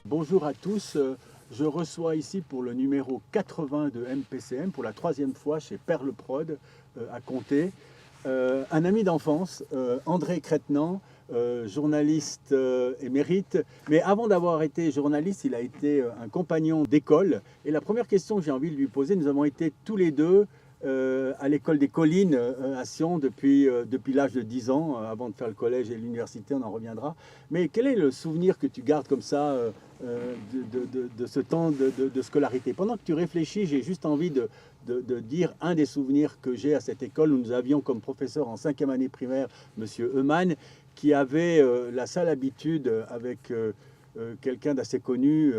Bonjour à tous, je reçois ici pour le numéro 80 de MPCM, pour la 3e fois chez Perle Prod à Comté, un ami d'enfance, André Crétenant, journaliste émérite. Mais avant d'avoir été journaliste, il a été un compagnon d'école. Et la première question que j'ai envie de lui poser, nous avons été tous les deux à l'école des Collines à Sion depuis l'âge de 10 ans, avant de faire le collège et l'université, on en reviendra. Mais quel est le souvenir que tu gardes comme ça de ce temps de scolarité? Pendant que tu réfléchis, j'ai juste envie de dire un des souvenirs que j'ai à cette école où nous avions comme professeur en 5e année primaire M. Eumann, qui avait la sale habitude avec quelqu'un d'assez connu,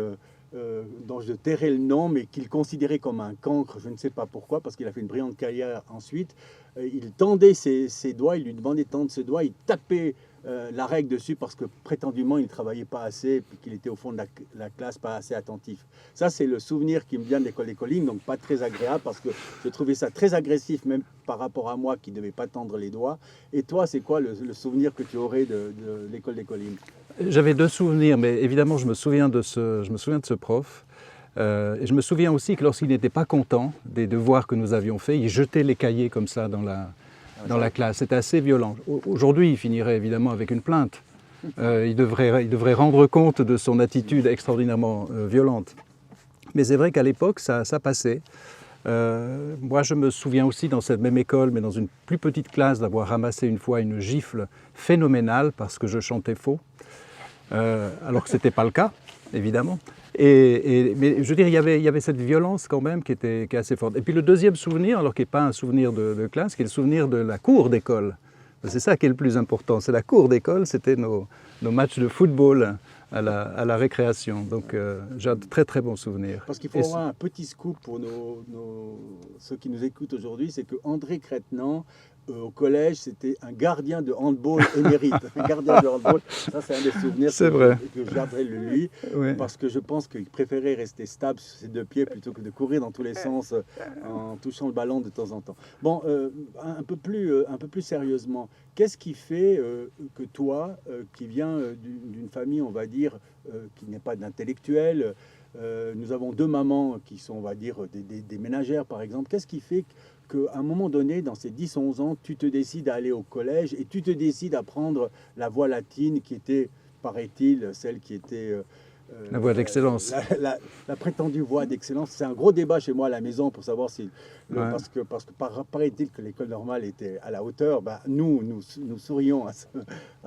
dont je tairai le nom, mais qu'il considérait comme un cancre, je ne sais pas pourquoi, parce qu'il a fait une brillante carrière ensuite. Il tendait ses doigts, il lui demandait de tendre ses doigts, il tapait la règle dessus parce que prétendument il ne travaillait pas assez, puis qu'il était au fond de la classe pas assez attentif. Ça, c'est le souvenir qui me vient de l'école des Collines, donc pas très agréable parce que je trouvais ça très agressif, même par rapport à moi qui ne devais pas tendre les doigts. Et toi, c'est quoi le souvenir que tu aurais de l'école des Collines? J'avais deux souvenirs, mais évidemment, je me souviens de ce prof. Et je me souviens aussi que lorsqu'il n'était pas content des devoirs que nous avions faits, il jetait les cahiers comme ça dans la classe. C'était assez violent. Aujourd'hui, il finirait évidemment avec une plainte. Il devrait rendre compte de son attitude extraordinairement violente. Mais c'est vrai qu'à l'époque, ça passait. Moi, je me souviens aussi dans cette même école, mais dans une plus petite classe, d'avoir ramassé une fois une gifle phénoménale parce que je chantais faux. Alors que ce n'était pas le cas, évidemment. Mais je veux dire, il y avait cette violence quand même qui est assez forte. Et puis le deuxième souvenir, alors qui n'est pas un souvenir de classe, qui est le souvenir de la cour d'école. C'est ça qui est le plus important. C'est la cour d'école, c'était nos matchs de football à la récréation. Donc j'ai un très très bon souvenir. Parce qu'il faut avoir un petit scoop pour ceux qui nous écoutent aujourd'hui, c'est que André Crétenant, au collège, c'était un gardien de handball émérite. Un gardien de handball, ça c'est un des souvenirs que je garderai de lui, oui. Parce que je pense qu'il préférait rester stable sur ses deux pieds plutôt que de courir dans tous les sens en touchant le ballon de temps en temps. Bon, un peu plus sérieusement, qu'est-ce qui fait que toi, qui viens d'une famille, on va dire, qui n'est pas d'intellectuels, nous avons deux mamans qui sont, on va dire, des ménagères par exemple, qu'est-ce qui fait qu'à un moment donné, dans ces 10-11 ans, tu te décides à aller au collège et tu te décides à prendre la voie latine qui était, paraît-il, celle qui était... la voie d'excellence. La prétendue voie d'excellence. C'est un gros débat chez moi à la maison pour savoir si... Ouais. Parce que paraît-il que l'école normale était à la hauteur. Ben, nous sourions à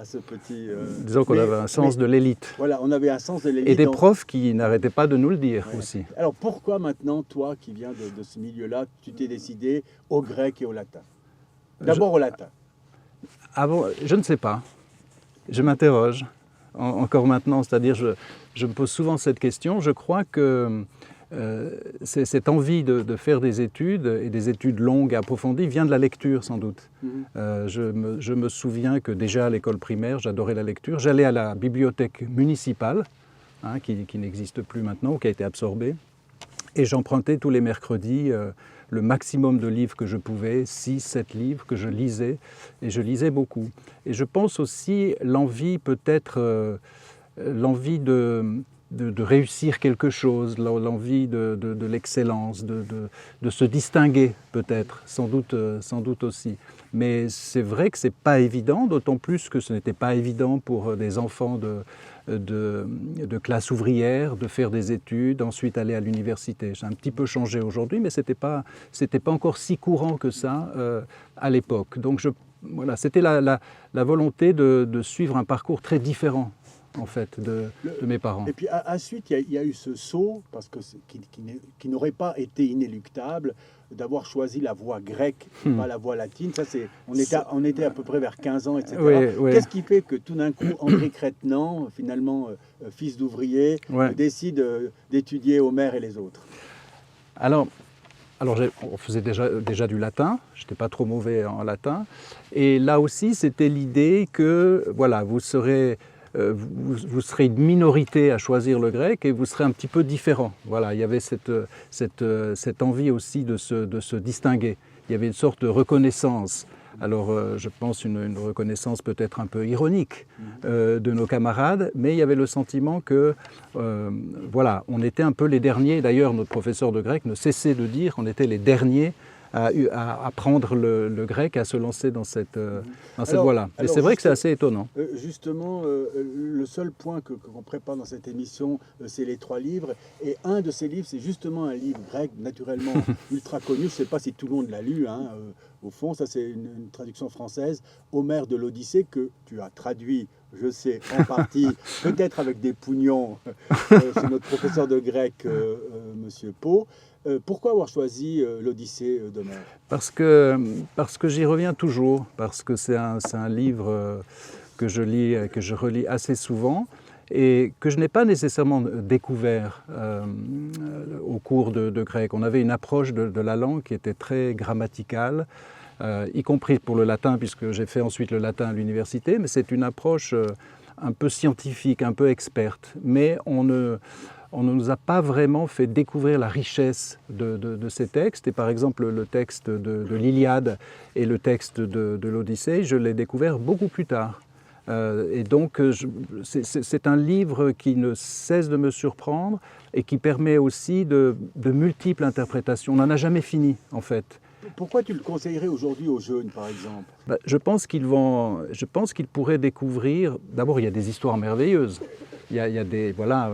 ce petit... Disons qu'on avait un sens de l'élite. Voilà, on avait un sens de l'élite. Et des profs qui n'arrêtaient pas de nous le dire aussi. Alors pourquoi maintenant, toi qui viens de ce milieu-là, tu t'es décidé au grec et au latin? D'abord au latin. Avant, je ne sais pas. Je m'interroge. Encore maintenant, c'est-à-dire je me pose souvent cette question. Je crois que cette envie de faire des études, et des études longues et approfondies, vient de la lecture sans doute. Je me souviens que déjà à l'école primaire, j'adorais la lecture. J'allais à la bibliothèque municipale, qui n'existe plus maintenant, ou qui a été absorbée, et j'empruntais tous les mercredis le maximum de livres que je pouvais, 6-7 livres que je lisais, et je lisais beaucoup. Et je pense aussi l'envie peut-être, l'envie de réussir quelque chose, l'envie de l'excellence, de se distinguer peut-être, sans doute aussi. Mais c'est vrai que ce n'est pas évident, d'autant plus que ce n'était pas évident pour des enfants de classe ouvrière, de faire des études, ensuite aller à l'université. C'est un petit peu changé aujourd'hui, mais ce n'était pas encore si courant que ça à l'époque. Donc voilà, c'était la volonté de suivre un parcours très différent en fait, de mes parents. Et puis ensuite, il y a eu ce saut, parce que qui n'aurait pas été inéluctable, d'avoir choisi la voie grecque, pas la voie latine. Ça, on était à peu près vers 15 ans, etc. Oui. Qu'est-ce qui fait que tout d'un coup, André Crétenant, finalement fils d'ouvrier, décide d'étudier Homère et les autres? Alors on faisait déjà du latin, je n'étais pas trop mauvais en latin. Et là aussi, c'était l'idée que voilà, vous serez une minorité à choisir le grec et vous serez un petit peu différent. Voilà, il y avait cette envie aussi de se distinguer. Il y avait une sorte de reconnaissance Alors je pense une reconnaissance peut-être un peu ironique de nos camarades, mais il y avait le sentiment que, voilà, on était un peu les derniers. D'ailleurs, notre professeur de grec ne cessait de dire qu'on était les derniers à apprendre le grec, à se lancer dans cette voie-là. Et c'est vrai que c'est assez étonnant. Justement, le seul point qu'on prépare dans cette émission, c'est les 3 livres. Et un de ces livres, c'est justement un livre grec, naturellement ultra connu. Je ne sais pas si tout le monde l'a lu, hein, au fond. Ça, c'est une traduction française, Homère de l'Odyssée, que tu as traduit, je sais, en partie, peut-être avec des pougnons, chez notre professeur de grec, Monsieur Pau. Pourquoi avoir choisi l'Odyssée d'Homère ? Parce que j'y reviens toujours, parce que c'est un livre que je lis, que je relis assez souvent et que je n'ai pas nécessairement découvert au cours de grec. On avait une approche de la langue qui était très grammaticale, y compris pour le latin, puisque j'ai fait ensuite le latin à l'université, mais c'est une approche un peu scientifique, un peu experte. Mais on ne nous a pas vraiment fait découvrir la richesse de ces textes. Et par exemple, le texte de l'Iliade et le texte de l'Odyssée, je l'ai découvert beaucoup plus tard. Et donc, c'est un livre qui ne cesse de me surprendre et qui permet aussi de multiples interprétations. On n'en a jamais fini, en fait. Pourquoi tu le conseillerais aujourd'hui aux jeunes, par exemple ? Je pense qu'ils pourraient découvrir... D'abord, il y a des histoires merveilleuses. Il y a des... Voilà,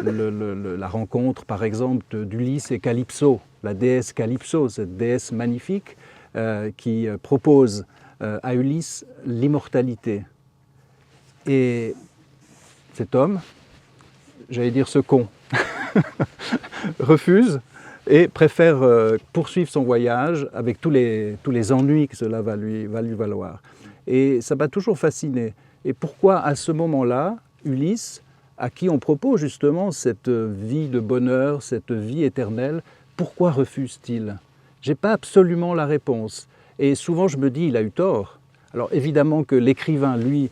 la rencontre, par exemple, d'Ulysse et Calypso, la déesse Calypso, cette déesse magnifique qui propose à Ulysse l'immortalité. Et cet homme, j'allais dire ce con, refuse et préfère poursuivre son voyage avec tous les ennuis que cela va lui valoir. Et ça m'a toujours fasciné. Et pourquoi à ce moment-là, Ulysse, à qui on propose justement cette vie de bonheur, cette vie éternelle, pourquoi refuse-t-il ? Je n'ai pas absolument la réponse. Et souvent je me dis, il a eu tort. Alors évidemment que l'écrivain, lui,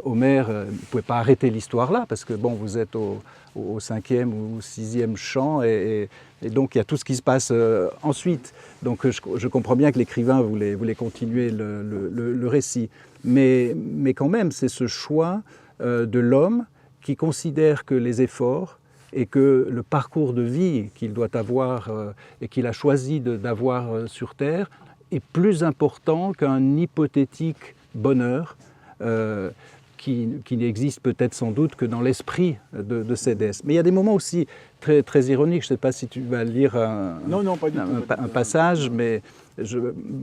Homère, ne pouvait pas arrêter l'histoire là, parce que bon, vous êtes au 5e ou 6e chant, et donc il y a tout ce qui se passe ensuite. Donc je comprends bien que l'écrivain voulait continuer le récit. Mais quand même, c'est ce choix de l'homme qui considère que les efforts et que le parcours de vie qu'il doit avoir et qu'il a choisi d'avoir sur Terre est plus important qu'un hypothétique bonheur qui n'existe peut-être sans doute que dans l'esprit de ces déesses. Mais il y a des moments aussi très, très ironiques. Je ne sais pas si tu vas lire un passage, mais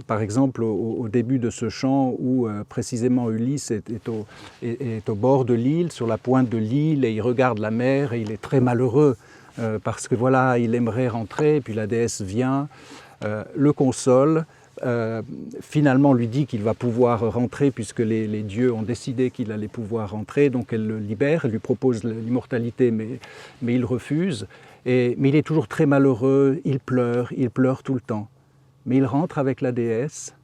par exemple au début de ce chant où précisément Ulysse est au bord de l'île, sur la pointe de l'île, et il regarde la mer et il est très malheureux parce que voilà, il aimerait rentrer, puis la déesse vient, le console, finalement lui dit qu'il va pouvoir rentrer puisque les dieux ont décidé qu'il allait pouvoir rentrer, donc elle le libère, elle lui propose l'immortalité, mais il refuse, mais il est toujours très malheureux, il pleure tout le temps. Mais il rentre avec la déesse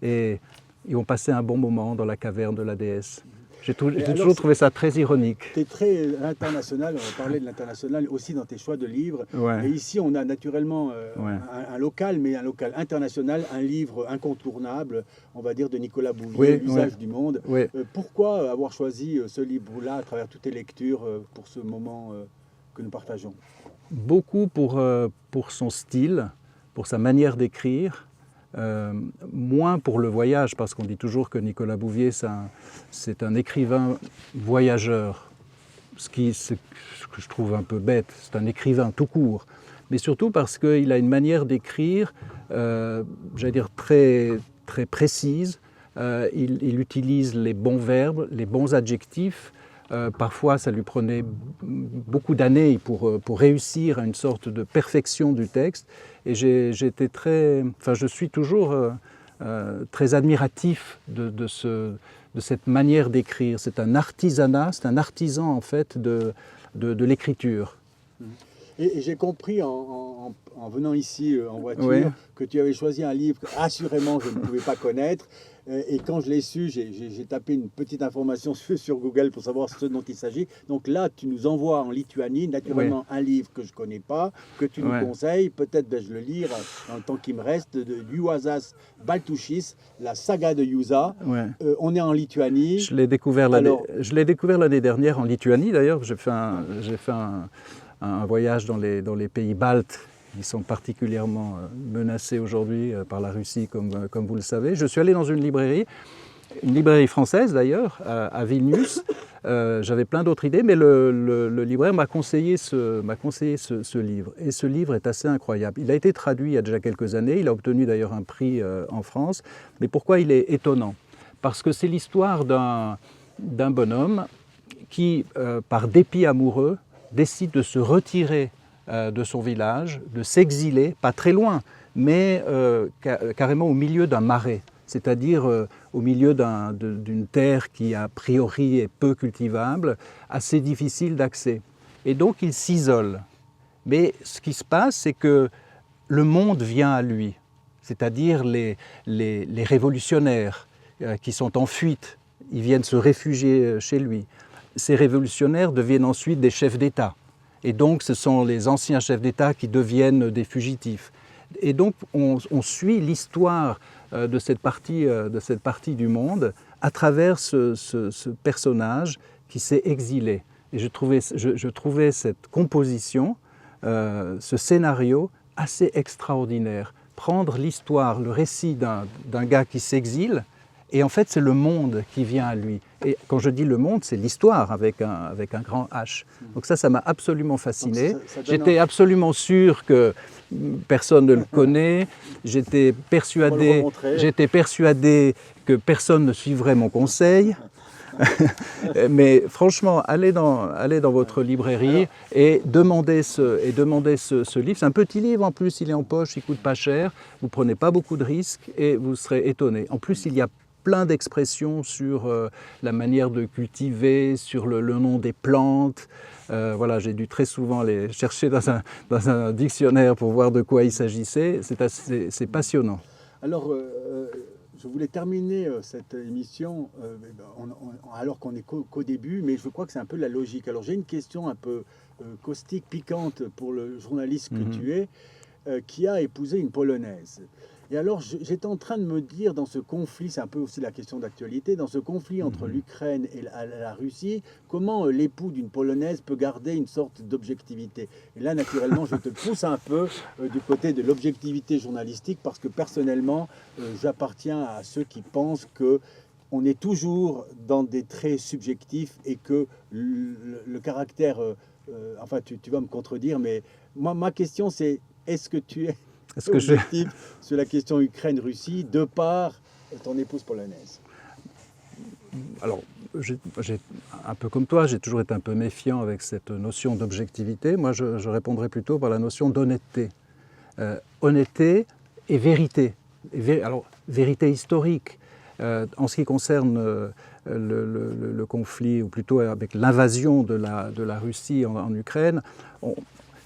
et ils vont passer un bon moment dans la caverne de la déesse. J'ai toujours trouvé ça très ironique. Tu es très international, on va parler de l'international aussi dans tes choix de livres. Ouais. Et ici, on a naturellement un local, mais un local international, un livre incontournable, on va dire, de Nicolas Bouvier, L'usage du monde. Oui. Pourquoi avoir choisi ce livre-là à travers toutes tes lectures pour ce moment que nous partageons ? Beaucoup pour son style, pour sa manière d'écrire. Moins pour le voyage, parce qu'on dit toujours que Nicolas Bouvier, c'est un écrivain voyageur, ce que je trouve un peu bête, c'est un écrivain tout court, mais surtout parce qu'il a une manière d'écrire, j'allais dire, très, très précise. Il utilise les bons verbes, les bons adjectifs. Parfois, ça lui prenait beaucoup d'années pour réussir à une sorte de perfection du texte. Et je suis toujours très admiratif de cette manière d'écrire. C'est un artisanat, c'est un artisan en fait de l'écriture. Et j'ai compris en en venant ici en voiture Oui. que tu avais choisi un livre que assurément je ne pouvais pas connaître. Et quand je l'ai su, j'ai tapé une petite information sur Google pour savoir ce dont il s'agit. Donc là, tu nous envoies en Lituanie, naturellement, un livre que je ne connais pas, que tu nous conseilles. Peut-être vais-je le lire dans le temps qui me reste, de Juozas Baltušis, la saga de Juoza. Ouais. On est en Lituanie. Je l'ai découvert l'année dernière en Lituanie, d'ailleurs. J'ai fait un voyage dans les pays baltes, qui sont particulièrement menacés aujourd'hui par la Russie, comme vous le savez. Je suis allé dans une librairie française d'ailleurs, à Vilnius. J'avais plein d'autres idées, mais le libraire m'a conseillé ce livre. Et ce livre est assez incroyable. Il a été traduit il y a déjà quelques années, il a obtenu d'ailleurs un prix en France. Mais pourquoi il est étonnant? Parce que c'est l'histoire d'un bonhomme qui, par dépit amoureux, décide de se retirer de son village, de s'exiler, pas très loin, mais carrément au milieu d'un marais, c'est-à-dire au milieu d'une terre qui a priori est peu cultivable, assez difficile d'accès. Et donc il s'isole. Mais ce qui se passe, c'est que le monde vient à lui, c'est-à-dire les révolutionnaires qui sont en fuite, ils viennent se réfugier chez lui. Ces révolutionnaires deviennent ensuite des chefs d'État. Et donc, ce sont les anciens chefs d'État qui deviennent des fugitifs. Et donc, on suit l'histoire de cette partie du monde à travers ce personnage qui s'est exilé. Et je trouvais cette composition, ce scénario assez extraordinaire. Prendre l'histoire, le récit d'un gars qui s'exile, et en fait, c'est le monde qui vient à lui. Et quand je dis le monde, c'est l'histoire avec un grand H. Donc ça m'a absolument fasciné. J'étais absolument sûr que personne ne le connaît. J'étais persuadé que personne ne suivrait mon conseil. Mais franchement, allez dans votre librairie et demandez ce livre. C'est un petit livre en plus, il est en poche, il ne coûte pas cher. Vous ne prenez pas beaucoup de risques et vous serez étonné. En plus, il y a plein d'expressions sur la manière de cultiver, sur le nom des plantes. Voilà, j'ai dû très souvent les chercher dans un dictionnaire pour voir de quoi il s'agissait. C'est passionnant. Alors, je voulais terminer cette émission alors qu'on est qu'au début, mais je crois que c'est un peu la logique. Alors, j'ai une question un peu caustique, piquante pour le journaliste que tu es, qui a épousé une Polonaise. Et alors, j'étais en train de me dire, dans ce conflit, c'est un peu aussi la question d'actualité, dans ce conflit entre l'Ukraine et la Russie, comment l'époux d'une Polonaise peut garder une sorte d'objectivité. Et là, naturellement, je te pousse un peu du côté de l'objectivité journalistique, parce que personnellement, j'appartiens à ceux qui pensent que on est toujours dans des traits subjectifs et que le caractère... enfin, tu vas me contredire, mais moi, ma question, c'est, est-ce que tu es... objectif sur la question Ukraine-Russie de par ton épouse polonaise? Alors, un peu comme toi, j'ai toujours été un peu méfiant avec cette notion d'objectivité. Moi, je répondrais plutôt par la notion d'honnêteté. Honnêteté et vérité. Alors, vérité historique. En ce qui concerne le conflit, ou plutôt avec l'invasion de la Russie en Ukraine,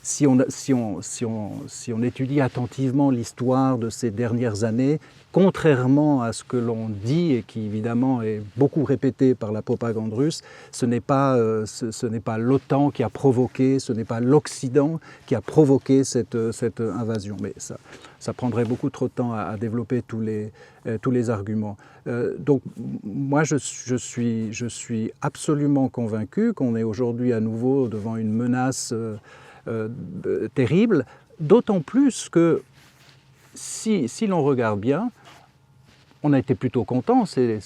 si on étudie attentivement l'histoire de ces dernières années, contrairement à ce que l'on dit et qui évidemment est beaucoup répété par la propagande russe, ce n'est pas l'OTAN qui a provoqué, ce n'est pas l'Occident qui a provoqué cette invasion. Mais ça prendrait beaucoup trop de temps à développer tous les arguments. Donc moi je suis absolument convaincu qu'on est aujourd'hui à nouveau devant une menace terrible, d'autant plus que si l'on regarde bien, on a été plutôt content ces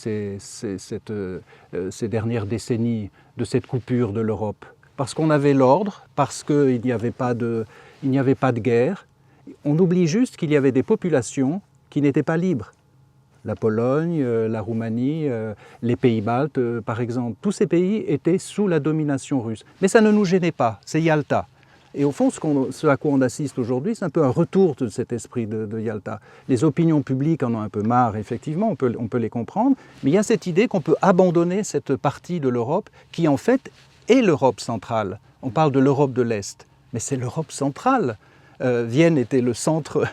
dernières décennies de cette coupure de l'Europe, parce qu'on avait l'ordre, parce qu'il n'y avait pas de guerre. On oublie juste qu'il y avait des populations qui n'étaient pas libres. La Pologne, la Roumanie, les pays baltes, par exemple. Tous ces pays étaient sous la domination russe. Mais ça ne nous gênait pas, c'est Yalta. Et au fond, ce à quoi on assiste aujourd'hui, c'est un peu un retour de cet esprit de Yalta. Les opinions publiques en ont un peu marre, effectivement, on peut les comprendre, mais il y a cette idée qu'on peut abandonner cette partie de l'Europe qui, en fait, est l'Europe centrale. On parle de l'Europe de l'Est, mais c'est l'Europe centrale. Vienne était le centre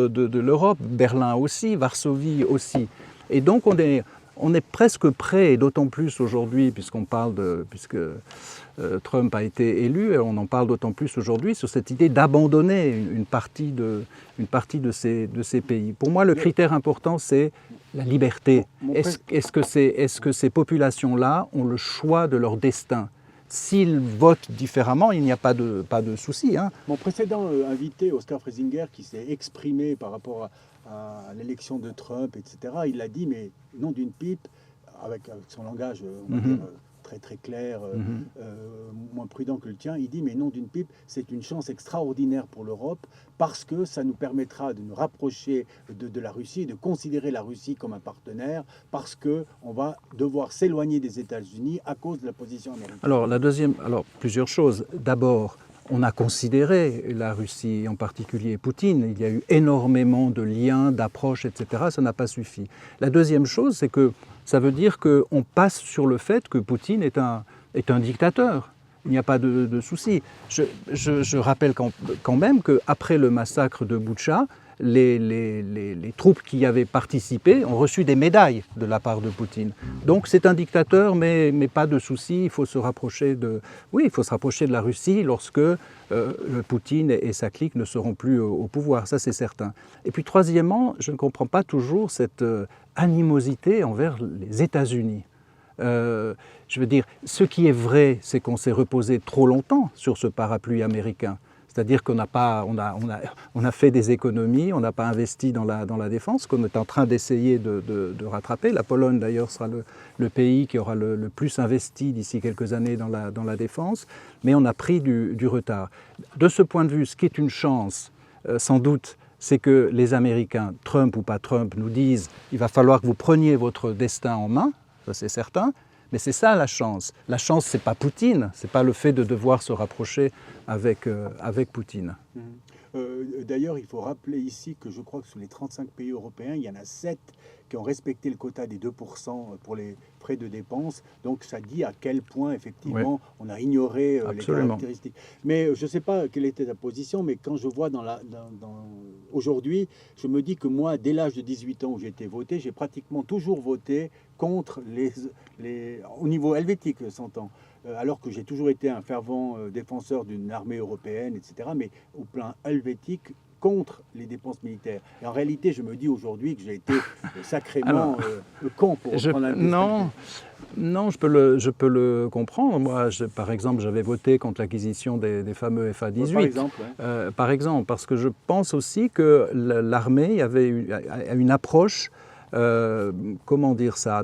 de l'Europe, Berlin aussi, Varsovie aussi. Et donc on est presque prêt, et d'autant plus aujourd'hui, puisque Trump a été élu, on en parle d'autant plus aujourd'hui sur cette idée d'abandonner une partie de ces pays. Pour moi, le critère important, c'est la liberté. Est-ce que ces populations-là ont le choix de leur destin? S'ils votent différemment, il n'y a pas de souci. Hein. Mon précédent invité, Oscar Freisinger, qui s'est exprimé par rapport à l'élection de Trump, etc., il a dit, mais nom d'une pipe, avec son langage, on va dire, très très clair, moins prudent que le tien, il dit, mais nom d'une pipe, c'est une chance extraordinaire pour l'Europe, parce que ça nous permettra de nous rapprocher de la Russie, de considérer la Russie comme un partenaire, parce qu'on va devoir s'éloigner des États-Unis à cause de la position américaine. Alors, plusieurs choses. D'abord, on a considéré la Russie, en particulier Poutine. Il y a eu énormément de liens, d'approches, etc. Ça n'a pas suffi. La deuxième chose, c'est que ça veut dire qu'on passe sur le fait que Poutine est un dictateur. Il n'y a pas de souci. Je rappelle quand même qu'après le massacre de Boutcha, les troupes qui y avaient participé ont reçu des médailles de la part de Poutine. Donc c'est un dictateur, mais pas de souci. Il faut se rapprocher de la Russie lorsque Poutine et sa clique ne seront plus au pouvoir. Ça, c'est certain. Et puis troisièmement, je ne comprends pas toujours cette animosité envers les États-Unis. Je veux dire, ce qui est vrai, c'est qu'on s'est reposé trop longtemps sur ce parapluie américain. C'est-à-dire qu'on a fait des économies, on n'a pas investi dans la défense, qu'on est en train d'essayer de rattraper. La Pologne, d'ailleurs, sera le pays qui aura le plus investi d'ici quelques années dans la défense, mais on a pris du retard. De ce point de vue, ce qui est une chance, sans doute, c'est que les Américains, Trump ou pas Trump, nous disent « il va falloir que vous preniez votre destin en main », ça c'est certain. Mais c'est ça la chance. La chance, ce n'est pas Poutine, ce n'est pas le fait de devoir se rapprocher avec Poutine. D'ailleurs, il faut rappeler ici que je crois que sur les 35 pays européens, il y en a 7 qui ont respecté le quota des 2% pour les frais de dépenses. Donc ça dit à quel point, effectivement, on a ignoré les caractéristiques. Mais je ne sais pas quelle était ta position, mais quand je vois aujourd'hui, je me dis que moi, dès l'âge de 18 ans où j'ai été voté, j'ai pratiquement toujours voté contre au niveau helvétique, s'entend. Alors que j'ai toujours été un fervent défenseur d'une armée européenne, etc., mais au plan helvétique, contre les dépenses militaires. Et en réalité, je me dis aujourd'hui que j'ai été sacrément con pour reprendre un Non, je peux le comprendre. Moi, par exemple, j'avais voté contre l'acquisition des fameux FA-18. Par exemple, par exemple, parce que je pense aussi que l'armée avait une approche, comment dire ça,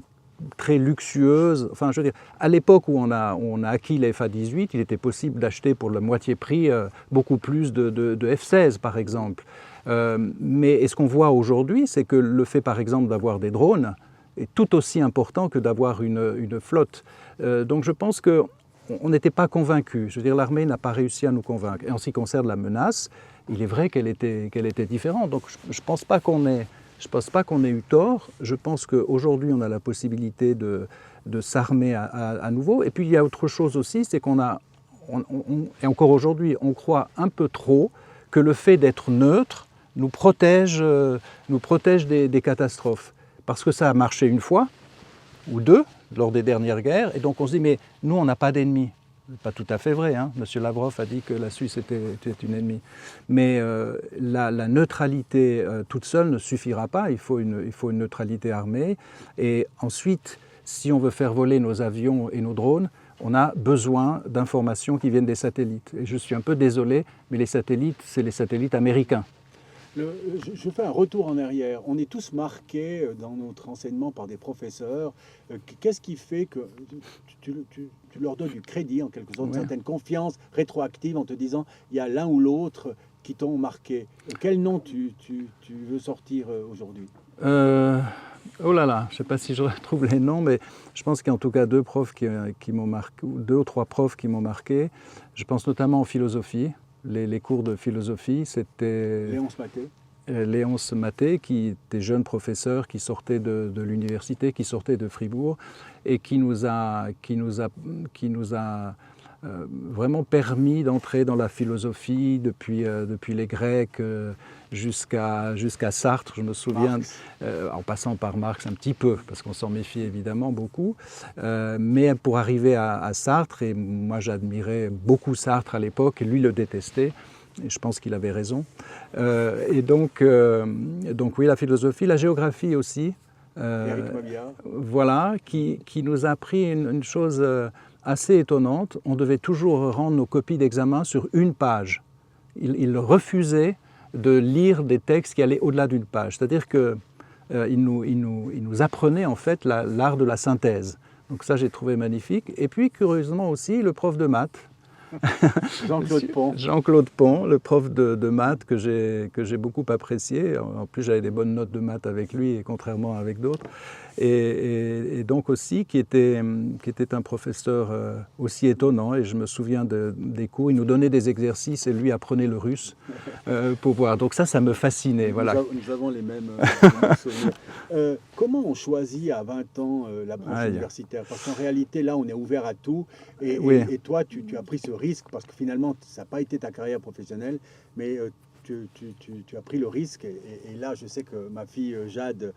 très luxueuse. Enfin, je veux dire, à l'époque où on a acquis les FA-18, il était possible d'acheter pour la moitié prix beaucoup plus de F-16, par exemple. Mais ce qu'on voit aujourd'hui, c'est que le fait, par exemple, d'avoir des drones est tout aussi important que d'avoir une flotte. Donc je pense qu'on n'était pas convaincus. Je veux dire, l'armée n'a pas réussi à nous convaincre. Et en ce qui concerne la menace, il est vrai qu'elle était différente. Donc je ne pense pas qu'on ait eu tort. Je pense qu'aujourd'hui, on a la possibilité de s'armer à nouveau. Et puis, il y a autre chose aussi, c'est et encore aujourd'hui, on croit un peu trop que le fait d'être neutre nous protège des catastrophes. Parce que ça a marché une fois ou deux lors des dernières guerres. Et donc, on se dit, mais nous, on n'a pas d'ennemis. Pas tout à fait vrai, hein. Monsieur Lavrov a dit que la Suisse était une ennemie. Mais la neutralité toute seule ne suffira pas, il faut une neutralité armée. Et ensuite, si on veut faire voler nos avions et nos drones, on a besoin d'informations qui viennent des satellites. Et je suis un peu désolé, mais les satellites, c'est les satellites américains. Je fais un retour en arrière. On est tous marqués dans notre enseignement par des professeurs. Qu'est-ce qui fait que tu leur donnes du crédit, en quelque sorte, une certaine confiance rétroactive en te disant il y a l'un ou l'autre qui t'ont marqué. Quel nom tu veux sortir aujourd'hui? Oh là là, je ne sais pas si je retrouve les noms, mais je pense qu'il y a en tout cas deux profs qui m'ont marqué, ou deux ou trois profs qui m'ont marqué. Je pense notamment en philosophie. Les cours de philosophie, c'était Léonce Maté, qui était jeune professeur, qui sortait de l'université, qui sortait de Fribourg, et qui nous a vraiment permis d'entrer dans la philosophie depuis les Grecs jusqu'à Sartre, je me souviens, en passant par Marx un petit peu, parce qu'on s'en méfie évidemment beaucoup, mais pour arriver à Sartre, et moi j'admirais beaucoup Sartre à l'époque, et lui le détestait, et je pense qu'il avait raison. Et donc oui, la philosophie, la géographie aussi, voilà, qui nous a appris une chose assez étonnante. On devait toujours rendre nos copies d'examen sur une page. Il refusait de lire des textes qui allaient au-delà d'une page. C'est-à-dire qu'il nous apprenait en fait l'art de la synthèse. Donc ça, j'ai trouvé magnifique. Et puis, curieusement aussi, le prof de maths, Jean-Claude Pont. Jean-Claude Pont, le prof de maths que j'ai beaucoup apprécié. En plus, j'avais des bonnes notes de maths avec lui, et contrairement avec d'autres. Et donc aussi, qui était un professeur aussi étonnant. Et je me souviens des cours, il nous donnait des exercices et lui apprenait le russe pour voir. Donc ça me fascinait. Voilà. Nous avons les mêmes souvenirs. Comment on choisit à 20 ans la branche universitaire? Parce qu'en réalité, là, on est ouvert à tout. Et toi, tu as pris ce risque, parce que finalement, ça n'a pas été ta carrière professionnelle, mais tu as pris le risque. Et là, je sais que ma fille Jade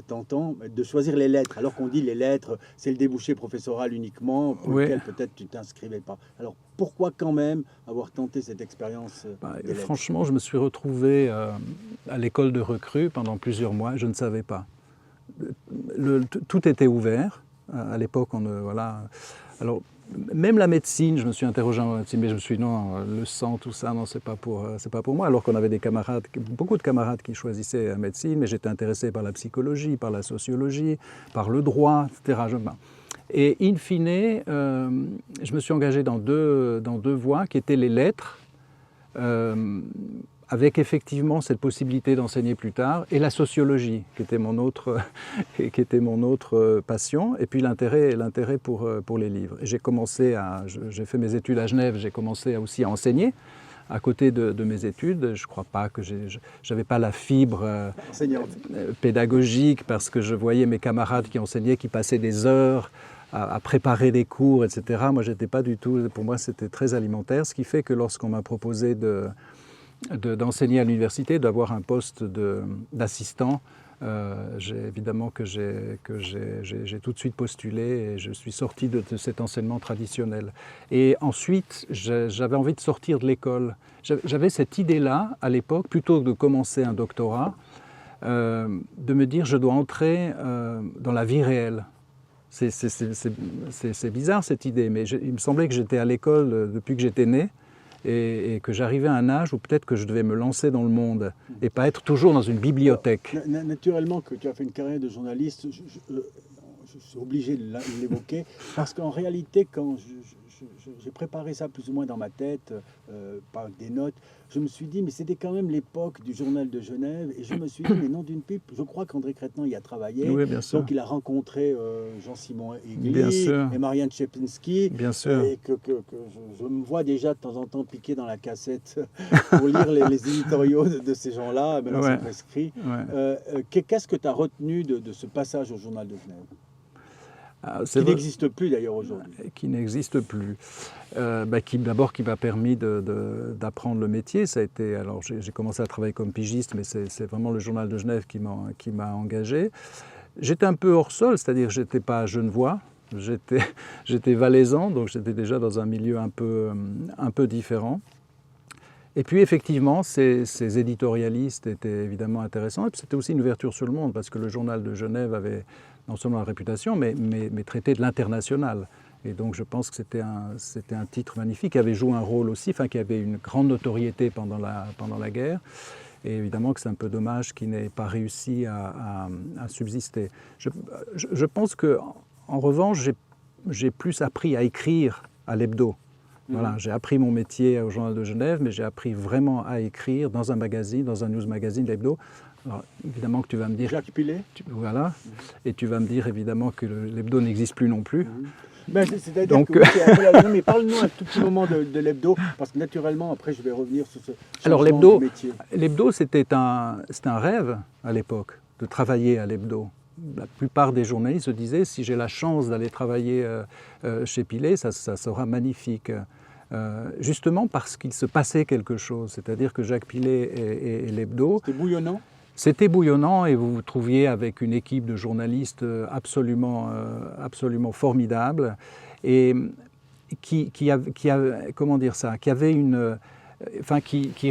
t'entend, de choisir les lettres, alors qu'on dit les lettres, c'est le débouché professoral uniquement, pour lequel peut-être tu ne t'inscrivais pas. Alors pourquoi quand même avoir tenté cette expérience des lettres? Franchement, je me suis retrouvé à l'école de recrues pendant plusieurs mois, je ne savais pas. Tout était ouvert. À l'époque, voilà. Alors, même la médecine, je me suis interrogé en médecine, mais je me suis dit non, le sang, tout ça, non, c'est pas pour moi. Alors qu'on avait beaucoup de camarades qui choisissaient la médecine, mais j'étais intéressé par la psychologie, par la sociologie, par le droit, etc. Et in fine, je me suis engagé dans deux voies qui étaient les lettres, avec effectivement cette possibilité d'enseigner plus tard, et la sociologie, qui était mon autre passion, et puis l'intérêt pour les livres. Et j'ai fait mes études à Genève, j'ai commencé aussi à enseigner, à côté de mes études. Je ne crois pas que j'avais pas la fibre pédagogique, parce que je voyais mes camarades qui enseignaient, qui passaient des heures à préparer des cours, etc. Moi, j'étais pas du tout, pour moi, c'était très alimentaire, ce qui fait que lorsqu'on m'a proposé d'enseigner à l'université, d'avoir un poste d'assistant, évidemment que j'ai tout de suite postulé, et je suis sorti de cet enseignement traditionnel. Et ensuite, j'avais envie de sortir de l'école. J'avais cette idée-là, à l'époque, plutôt que de commencer un doctorat, de me dire je dois entrer dans la vie réelle. C'est bizarre cette idée, mais il me semblait que j'étais à l'école depuis que j'étais né, et que j'arrivais à un âge où peut-être que je devais me lancer dans le monde et pas être toujours dans une bibliothèque. Naturellement que tu as fait une carrière de journaliste, je suis obligé de l'évoquer, parce qu'en réalité, quand j'ai préparé ça plus ou moins dans ma tête, par des notes, je me suis dit, mais c'était quand même l'époque du Journal de Genève, et je me suis dit, mais non d'une pipe, je crois qu'André Crétin y a travaillé, donc il a rencontré Jean-Simon Aigli et Marianne Czepinski, bien sûr. Et que je me vois déjà de temps en temps piquer dans la cassette pour lire les éditoriaux de ces gens-là, maintenant c'est prescrit. Qu'est-ce que tu as retenu de ce passage au Journal de Genève? Qui n'existe plus d'ailleurs aujourd'hui. Qui n'existe plus. D'abord, qui m'a permis d'apprendre le métier. Ça a été, alors j'ai commencé à travailler comme pigiste, mais c'est vraiment le Journal de Genève qui m'a engagé. J'étais un peu hors sol, c'est-à-dire que je n'étais pas genevois, j'étais valaisan, donc j'étais déjà dans un milieu un peu différent. Et puis effectivement, ces éditorialistes étaient évidemment intéressants, et puis c'était aussi une ouverture sur le monde, parce que le Journal de Genève avait non seulement la réputation, mais traitait de l'international. Et donc je pense que c'était un titre magnifique, qui avait joué un rôle aussi, qui avait une grande notoriété pendant la guerre. Et évidemment que c'est un peu dommage qu'il n'ait pas réussi à subsister. Je pense qu'en revanche, j'ai plus appris à écrire à l'hebdo. Voilà, j'ai appris mon métier au Journal de Genève, mais j'ai appris vraiment à écrire dans un magazine, dans un news magazine, l'hebdo. Alors, évidemment que tu vas me dire... Jacques Pilet. Voilà, et tu vas me dire évidemment que l'hebdo n'existe plus non plus. Ben, c'est-à-dire donc, mais parle-nous un tout petit moment de l'hebdo, parce que naturellement, après, je vais revenir sur ce changement de métier. L'hebdo, c'était un rêve à l'époque, de travailler à l'hebdo. la plupart des journalistes se disaient, si j'ai la chance d'aller travailler chez Pillet, ça sera magnifique. Justement parce qu'il se passait quelque chose, c'est-à-dire que Jacques Pillet et l'Hebdo... C'était bouillonnant? C'était bouillonnant et vous vous trouviez avec une équipe de journalistes absolument formidable et qui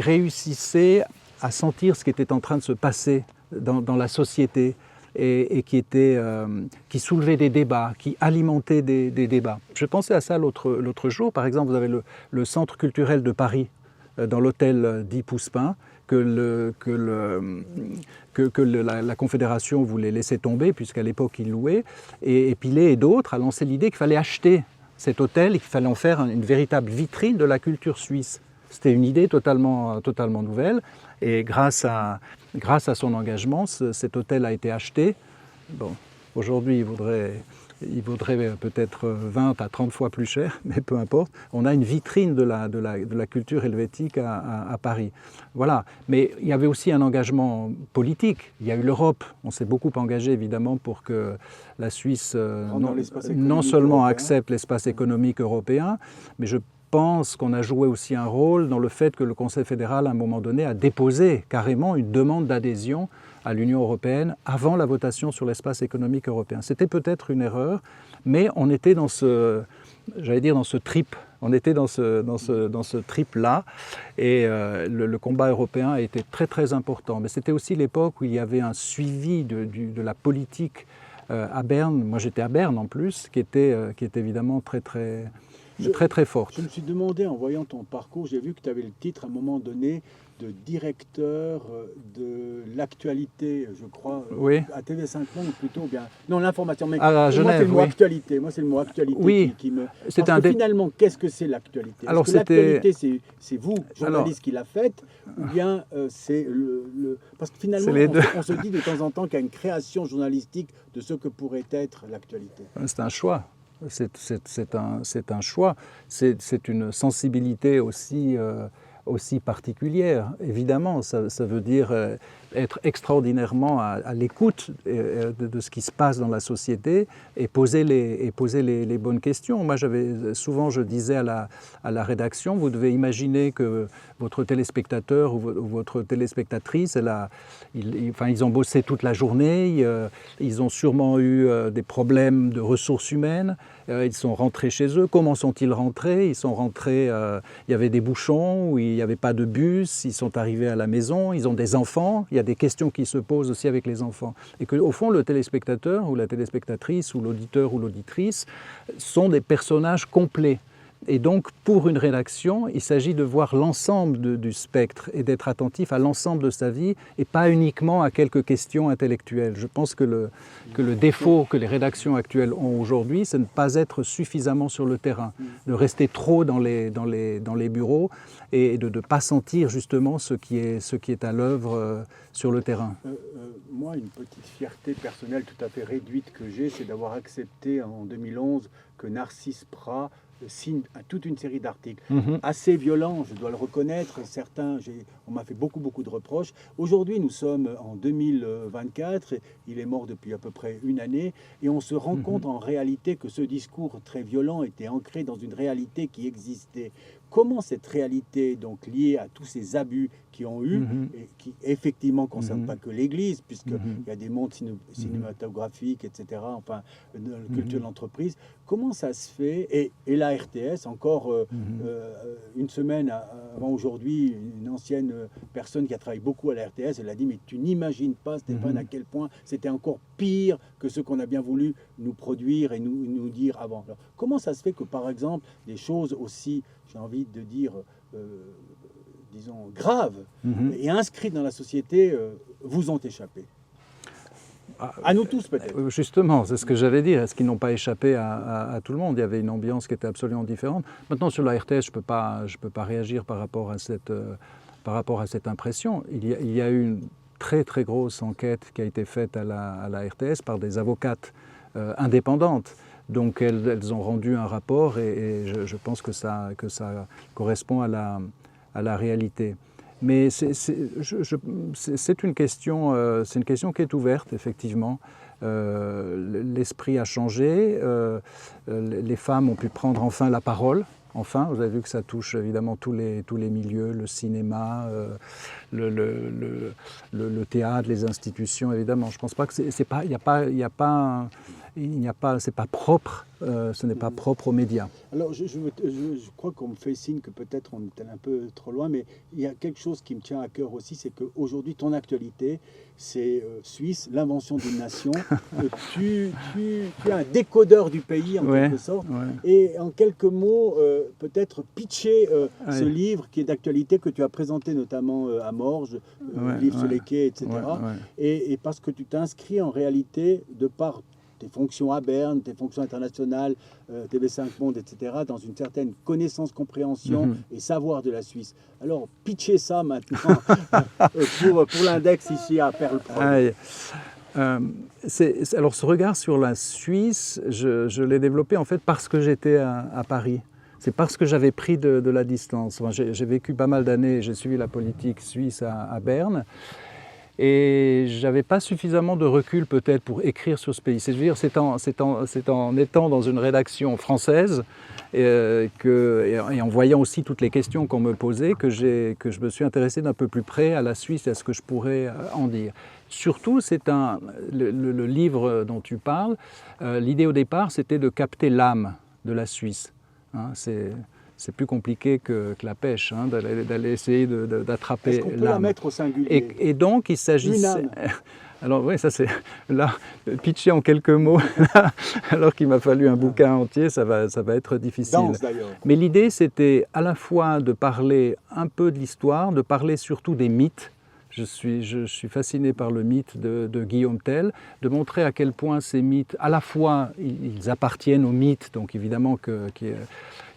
réussissait à sentir ce qui était en train de se passer dans la société et qui soulevait des débats, qui alimentait des débats. Je pensais à ça l'autre jour. Par exemple, vous avez le Centre culturel de Paris, dans l'hôtel dit Pouspin, que la Confédération voulait laisser tomber, puisqu'à l'époque il louait. Et Pillet et d'autres a lancé l'idée qu'il fallait acheter cet hôtel et qu'il fallait en faire une véritable vitrine de la culture suisse. C'était une idée totalement nouvelle. Et grâce à son engagement, cet hôtel a été acheté. Bon, aujourd'hui, il vaudrait peut-être 20 à 30 fois plus cher, mais peu importe. On a une vitrine de la culture helvétique à Paris. Voilà. Mais il y avait aussi un engagement politique. Il y a eu l'Europe. On s'est beaucoup engagé, évidemment, pour que la Suisse non seulement accepte l'espace économique européen, mais je pense qu'on a joué aussi un rôle dans le fait que le Conseil fédéral, à un moment donné, a déposé carrément une demande d'adhésion à l'Union européenne avant la votation sur l'espace économique européen. C'était peut-être une erreur, mais on était dans ce trip. On était dans ce trip-là, et le combat européen a été très très important. Mais c'était aussi l'époque où il y avait un suivi de la politique à Berne. Moi j'étais à Berne en plus, qui était évidemment très forte. Je me suis demandé, en voyant ton parcours, j'ai vu que tu avais le titre à un moment donné de directeur de l'actualité, je crois, oui. À TV5 Monde, ou plutôt bien. Non, l'information. Mais à Genève, moi, c'est le mot oui. actualité. Moi, c'est le mot actualité oui. qui me. Parce que finalement, qu'est-ce que c'est l'actualité? Alors, est-ce que l'actualité, c'est vous, journaliste, qui l'a faite, ou bien c'est le. Parce que finalement, on se dit de temps en temps qu'il y a une création journalistique de ce que pourrait être l'actualité. C'est un choix. C'est un choix. C'est une sensibilité aussi particulière. Évidemment, ça veut dire être extraordinairement à l'écoute de ce qui se passe dans la société et poser les bonnes questions. Moi, souvent, je disais à la rédaction, vous devez imaginer que votre téléspectateur ou votre téléspectatrice, ils ont bossé toute la journée, ils ont sûrement eu des problèmes de ressources humaines, ils sont rentrés chez eux. Comment sont-ils rentrés? Ils sont rentrés, il y avait des bouchons, ou il n'y avait pas de bus, ils sont arrivés à la maison, ils ont des enfants, il y a des questions qui se posent aussi avec les enfants. Et qu'au fond, le téléspectateur ou la téléspectatrice ou l'auditeur ou l'auditrice sont des personnages complets. Et donc, pour une rédaction, il s'agit de voir l'ensemble du spectre et d'être attentif à l'ensemble de sa vie et pas uniquement à quelques questions intellectuelles. Je pense que le défaut que les rédactions actuelles ont aujourd'hui, c'est de ne pas être suffisamment sur le terrain, de rester trop dans les bureaux et de ne pas sentir justement ce qui est à l'œuvre sur le terrain. Moi, une petite fierté personnelle tout à fait réduite que j'ai, c'est d'avoir accepté en 2011 que Narcisse Prat signe toute une série d'articles assez violents, je dois le reconnaître. Certains, on m'a fait beaucoup de reproches. Aujourd'hui, nous sommes en 2024, il est mort depuis à peu près une année, et on se rend compte en réalité que ce discours très violent était ancré dans une réalité qui existait. Comment cette réalité, donc liée à tous ces abus qui ont eu, et qui effectivement ne concernent pas que l'Église, puisqu'il y a des mondes cinématographiques, etc., enfin, de la culture de l'entreprise, comment ça se fait? Et la RTS, encore une semaine avant aujourd'hui, une ancienne personne qui a travaillé beaucoup à la RTS, elle a dit, mais tu n'imagines pas, Stéphane, à quel point c'était encore pire que ce qu'on a bien voulu nous produire et nous dire avant. Alors, comment ça se fait que, par exemple, des choses aussi, j'ai envie de dire, disons, graves et inscrites dans la société vous ont échappé? À nous tous peut-être. Justement, c'est ce que j'allais dire. Est-ce qu'ils n'ont pas échappé à tout le monde? Il y avait une ambiance qui était absolument différente. Maintenant, sur la RTS, je peux pas réagir par rapport à cette impression. Il y a eu une très très grosse enquête qui a été faite à la RTS par des avocates indépendantes. Donc elles ont rendu un rapport et je pense que ça correspond à la réalité. Mais c'est une question qui est ouverte, effectivement. l'esprit a changé, les femmes ont pu prendre enfin la parole. Enfin, vous avez vu que ça touche évidemment tous les milieux, le cinéma, le théâtre, les institutions, évidemment. Je ne pense pas que c'est pas propre, ce n'est pas propre aux médias. Alors, je crois qu'on me fait signe que peut-être on est un peu trop loin, mais il y a quelque chose qui me tient à cœur aussi, c'est qu'aujourd'hui, ton actualité, c'est Suisse, l'invention d'une nation. Tu es un décodeur du pays, en quelque sorte. Ouais. Et en quelques mots, peut-être pitcher ce livre qui est d'actualité, que tu as présenté notamment à Morges, livre sur les quais, etc. Et parce que tu t'inscris en réalité, de par tes fonctions à Berne, tes fonctions internationales, TV5 Monde, etc., dans une certaine connaissance, compréhension et savoir de la Suisse. Alors, pitchez ça maintenant pour l'index ici à Perle-Prod. Alors, ce regard sur la Suisse, je l'ai développé en fait parce que j'étais à Paris. C'est parce que j'avais pris de la distance. Enfin, j'ai vécu pas mal d'années, j'ai suivi la politique suisse à Berne. Et je n'avais pas suffisamment de recul peut-être pour écrire sur ce pays. C'est en étant dans une rédaction française et en voyant aussi toutes les questions qu'on me posait que je me suis intéressé d'un peu plus près à la Suisse et à ce que je pourrais en dire. Surtout, le livre dont tu parles, l'idée au départ, c'était de capter l'âme de la Suisse. Hein, c'est plus compliqué que la pêche, hein, d'aller essayer d'attraper l'âme. Est-ce qu'on peut la mettre au singulier ? Et donc, il s'agissait... Alors oui, ça c'est... Là, pitcher en quelques mots, alors qu'il m'a fallu un bouquin entier, ça va être difficile. Dense, d'ailleurs. Mais l'idée, c'était à la fois de parler un peu de l'histoire, de parler surtout des mythes. Je suis fasciné par le mythe de Guillaume Tell, de montrer à quel point ces mythes, à la fois, ils appartiennent aux mythes, donc évidemment qu'il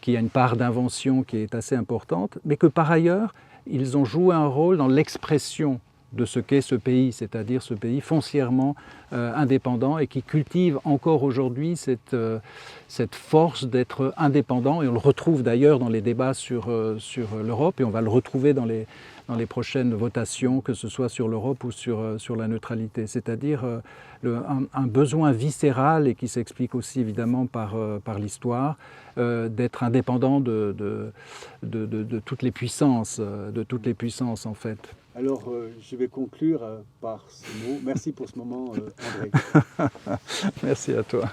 y a une part d'invention qui est assez importante, mais que par ailleurs, ils ont joué un rôle dans l'expression de ce qu'est ce pays, c'est-à-dire ce pays foncièrement indépendant et qui cultive encore aujourd'hui cette force d'être indépendant. Et on le retrouve d'ailleurs dans les débats sur l'Europe, et on va le retrouver dans les prochaines votations, que ce soit sur l'Europe ou sur la neutralité. C'est-à-dire un besoin viscéral, et qui s'explique aussi évidemment par l'histoire, d'être indépendant de toutes les puissances, en fait. Alors, je vais conclure par ces mots. Merci pour ce moment, André. Merci à toi.